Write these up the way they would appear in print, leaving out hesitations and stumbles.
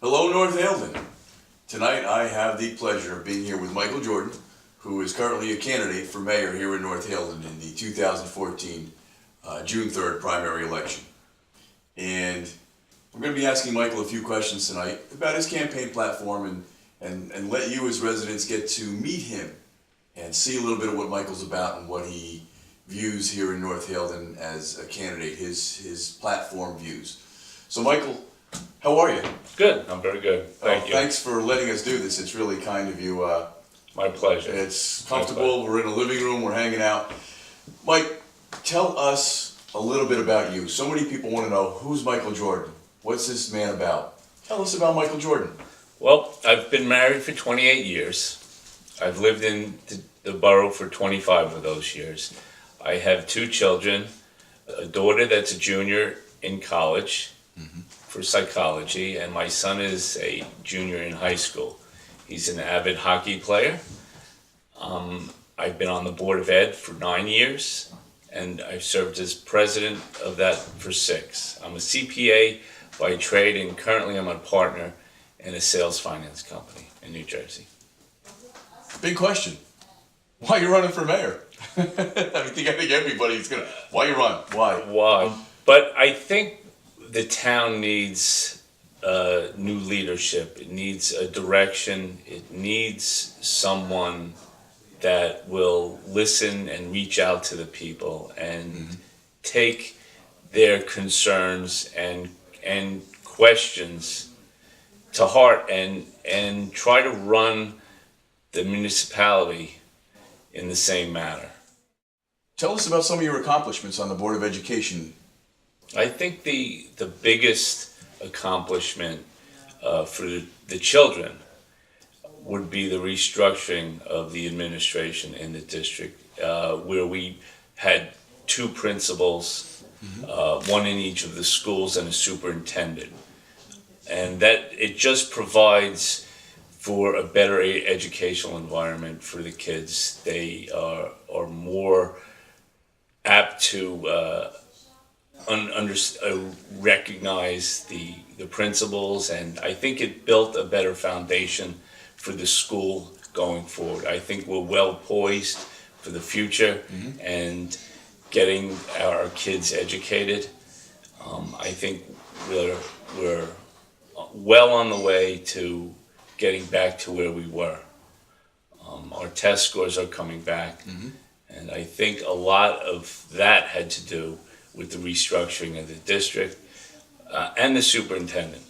Hello, North Haledon. Tonight I have the pleasure of being here with Michael Jordan, who is currently a candidate for mayor here in North Haledon in the 2014 June 3rd primary election. And we're going to be asking Michael a few questions tonight about his campaign platform and let you as residents get to meet him and see a little bit of what Michael's about and what he views here in North Haledon as a candidate, his platform views. So Michael, how are you? Good, I'm very good. Thank you. Thanks for letting us do this. It's really kind of you. My pleasure. It's comfortable. We're in a living room. We're hanging out. Mike, tell us a little bit about you. So many people want to know, who's Michael Jordan? What's this man about? Tell us about Michael Jordan. Well, I've been married for 28 years. I've lived in the borough for 25 of those years. I have two children, a daughter that's a junior in college for psychology, and my son is a junior in high school. He's an avid hockey player. I've been on the Board of Ed for 9 years, and I've served as president of that for 6. I'm a CPA by trade, and currently I'm a partner in a sales finance company in New Jersey. Big question. Why are you running for mayor? I think everybody's gonna. Why you run? Why? Why? But I think the town needs new leadership. It needs a direction. It needs someone that will listen and reach out to the people and take their concerns and questions to heart and try to run the municipality in the same manner. Tell us about some of your accomplishments on the Board of Education. I think the biggest accomplishment for the children would be the restructuring of the administration in the district, where we had 2 principals, one in each of the schools and a superintendent. And that it just provides for a better educational environment for the kids. They are more apt to recognize the principles, and I think it built a better foundation for the school going forward. I think we're well poised for the future and getting our kids educated. I think we're well on the way to getting back to where we were. Our test scores are coming back, and I think a lot of that had to do with the restructuring of the district and the superintendent.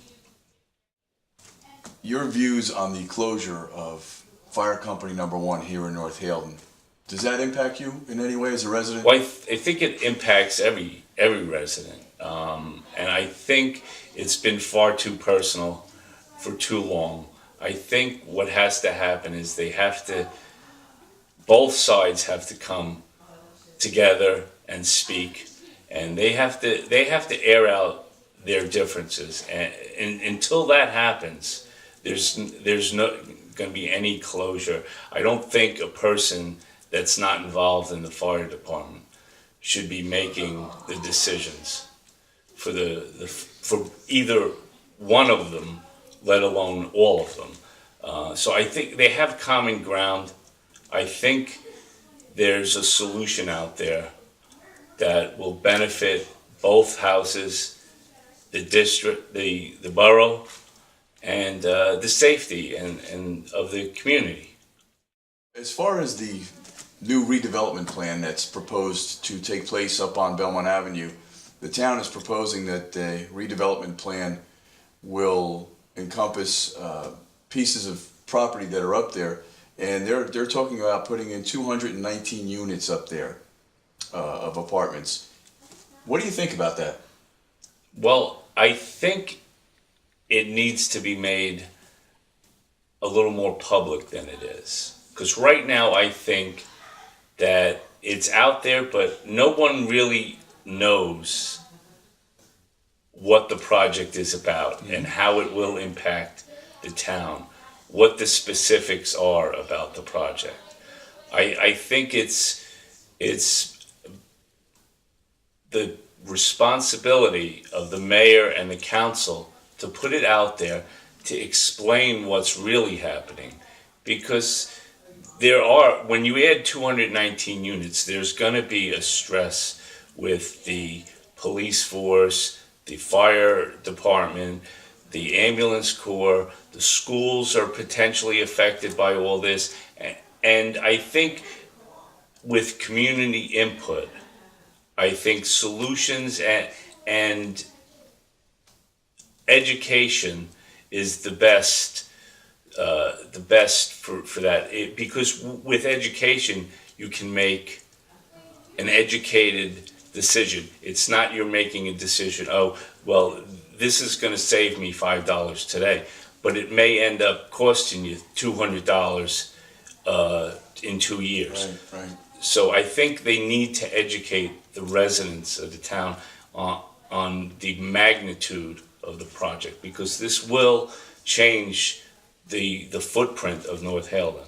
Your views on the closure of Fire Company Number 1 here in North Haledon, does that impact you in any way as a resident? Well, I think it impacts every resident, and I think it's been far too personal for too long. I think what has to happen is both sides have to come together and speak, and they have to air out their differences. And until that happens, there's not going to be any closure. I don't think a person that's not involved in the fire department should be making the decisions for for either one of them, let alone all of them. So I think they have common ground. I think there's a solution out there that will benefit both houses, the district, the borough, and the safety and of the community. As far as the new redevelopment plan that's proposed to take place up on Belmont Avenue, the town is proposing that the redevelopment plan will encompass pieces of property that are up there, and they're talking about putting in 219 units up there of apartments. What do you think about that? Well, I think it needs to be made a little more public than it is. Because right now I think that it's out there, but no one really knows what the project is about and how it will impact the town, what the specifics are about the project. I think it's the responsibility of the mayor and the council to put it out there, to explain what's really happening, because when you add 219 units, there's going to be a stress with the police force, the fire department, the ambulance corps, the schools are potentially affected by all this. And I think with community input, I think solutions and education is the best for that. Because with education, you can make an educated decision. It's not you're making a decision, oh, well, this is going to save me $5 today, but it may end up costing you $200 in 2 years. Right. So I think they need to educate the residents of the town on the magnitude of the project, because this will change the footprint of North Haledon.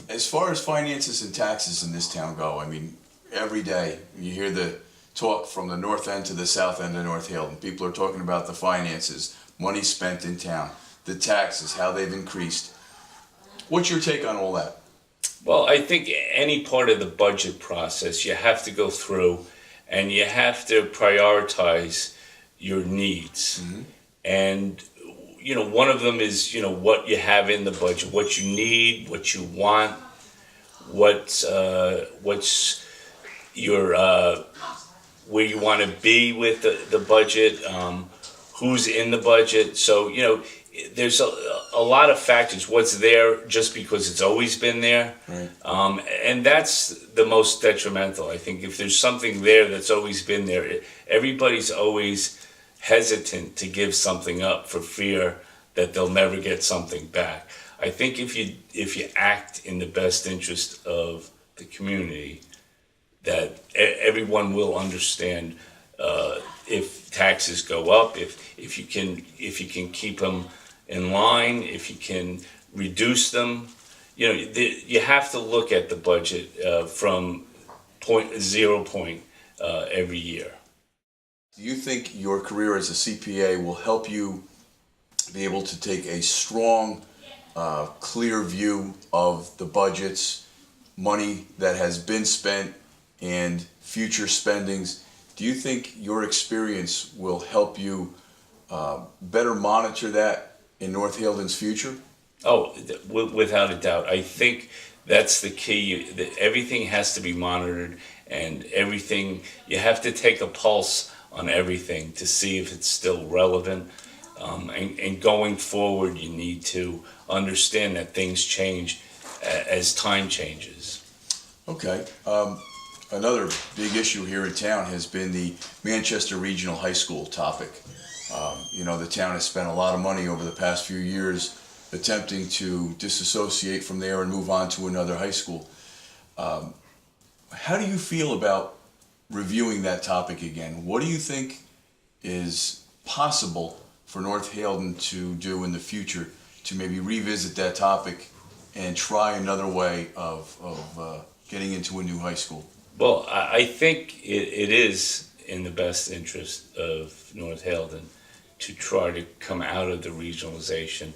As far as finances and taxes in this town go, I mean, every day you hear the talk from the north end to the south end of North Haledon. People are talking about the finances, money spent in town, the taxes, how they've increased. What's your take on all that? Well, I think any part of the budget process, you have to go through and you have to prioritize your needs. Mm-hmm. And, one of them is, what you have in the budget, what you need, what you want, what's your, where you want to be with the budget, who's in the budget. So, there's a lot of factors. What's there just because it's always been there. Right. And that's the most detrimental. I think if there's something there that's always been there, everybody's always hesitant to give something up for fear that they'll never get something back. I think if you act in the best interest of the community, that everyone will understand if taxes go up, if you can keep them in line, if you can reduce them. You have to look at the budget from zero point every year. Do you think your career as a CPA will help you be able to take a strong, clear view of the budgets, money that has been spent, and future spendings? Do you think your experience will help you better monitor that in North Haledon's future? Oh, without a doubt. I think that's the key. Everything has to be monitored, and you have to take a pulse on everything to see if it's still relevant. And going forward, you need to understand that things change as time changes. Okay. Another big issue here in town has been the Manchester Regional High School topic. The town has spent a lot of money over the past few years attempting to disassociate from there and move on to another high school. How do you feel about reviewing that topic again? What do you think is possible for North Haledon to do in the future to maybe revisit that topic and try another way of getting into a new high school? Well, I think it is in the best interest of North Haledon to try to come out of the regionalization.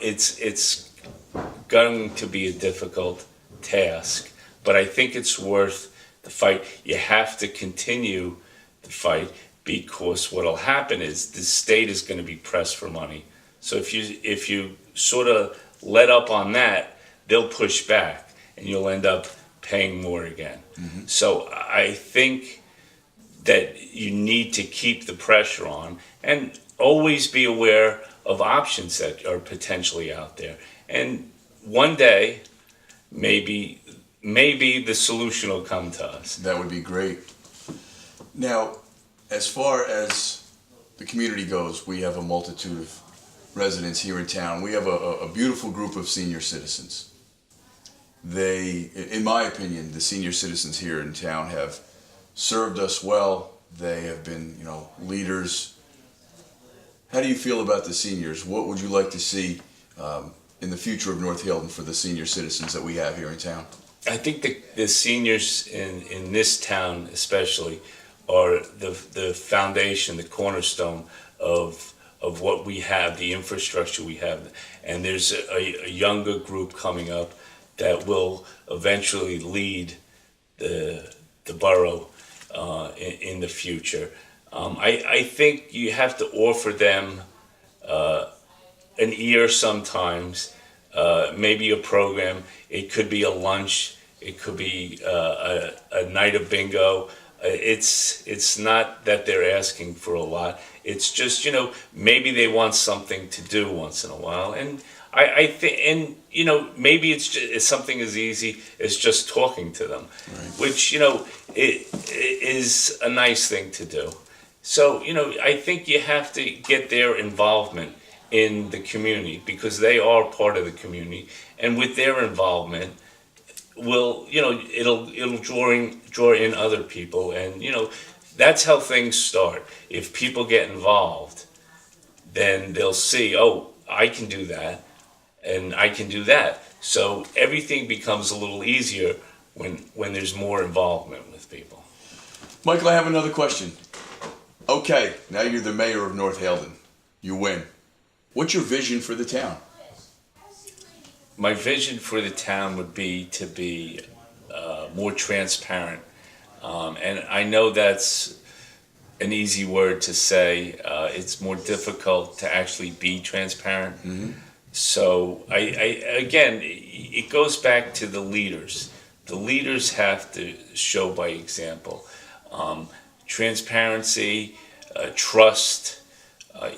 It's going to be a difficult task, but I think it's worth the fight. You have to continue the fight, because what'll happen is the state is going to be pressed for money. So if you sort of let up on that, they'll push back and you'll end up paying more again. Mm-hmm. So I think that you need to keep the pressure on and always be aware of options that are potentially out there. And one day, maybe the solution will come to us. That would be great. Now, as far as the community goes, we have a multitude of residents here in town. We have a beautiful group of senior citizens. They, in my opinion, the senior citizens here in town have served us well. They have been, leaders. How do you feel about the seniors? What would you like to see in the future of North Haledon for the senior citizens that we have here in town? I think the seniors in this town especially are the foundation, the cornerstone of of what we have, the infrastructure we have. And there's a younger group coming up that will eventually lead the borough in the future. I think you have to offer them an ear sometimes, maybe a program. It could be a lunch. It could be a night of bingo. It's not that they're asking for a lot. It's just, maybe they want something to do once in a while. And I think, and, maybe it's something as easy as just talking to them, Right. which, it is a nice thing to do. So, I think you have to get their involvement in the community because they are part of the community. And with their involvement, it'll draw in other people. And, that's how things start. If people get involved, then they'll see, oh, I can do that. And I can do that. So everything becomes a little easier when there's more involvement with people. Michael, I have another question. Okay, now you're the mayor of North Haledon. You win. What's your vision for the town? My vision for the town would be to be more transparent. And I know that's an easy word to say. It's more difficult to actually be transparent. Mm-hmm. So again, it goes back to the leaders. The leaders have to show by example. Transparency, trust,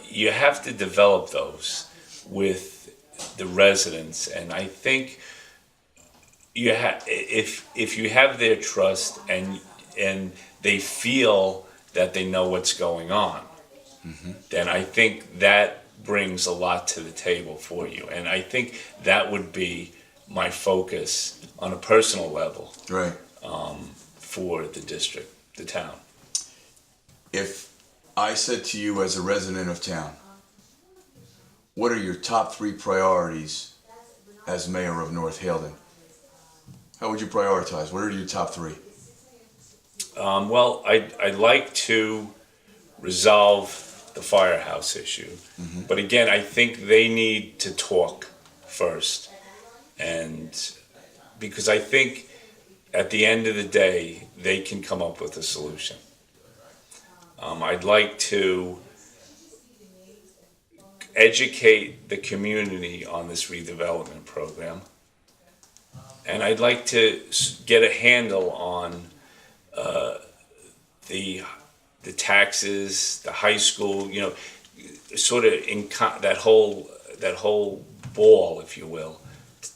you have to develop those with the residents. And I think if you have their trust and they feel that they know what's going on, mm-hmm. then I think that brings a lot to the table for you. And I think that would be my focus on a personal level. Right. For the district, the town. If I said to you as a resident of town, what are your top 3 priorities as mayor of North Haledon? How would you prioritize? What are your top 3? Well, I'd like to resolve the firehouse issue. Mm-hmm. But again, I think they need to talk first. And because I think at the end of the day, they can come up with a solution. I'd like to educate the community on this redevelopment program. And I'd like to get a handle on the taxes, the high school, sort of that whole ball, if you will,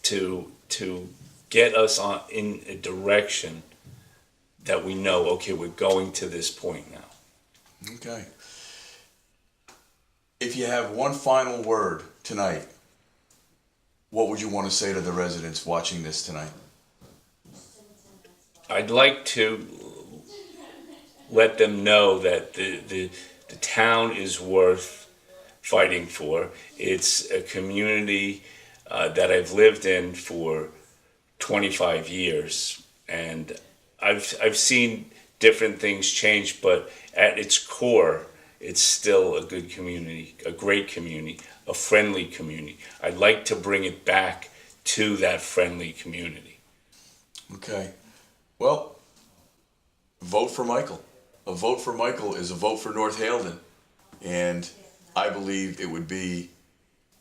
to get us in a direction that we know, okay, we're going to this point now. Okay. If you have one final word tonight, what would you want to say to the residents watching this tonight? I'd like to let them know that the town is worth fighting for. It's a community that I've lived in for 25 years, and I've seen different things change, but at its core, it's still a good community, a great community, a friendly community. I'd like to bring it back to that friendly community. Okay. Well, vote for Michael. A vote for Michael is a vote for North Haledon. And I believe it would be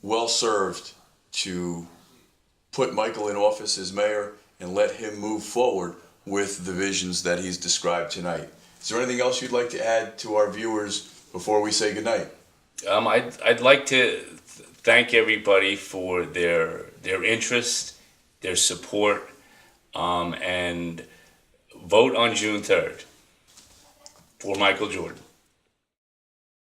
well served to put Michael in office as mayor and let him move forward with the visions that he's described tonight. Is there anything else you'd like to add to our viewers before we say goodnight? I'd like to thank everybody for their interest, their support, and vote on June 3rd for Michael Jordan.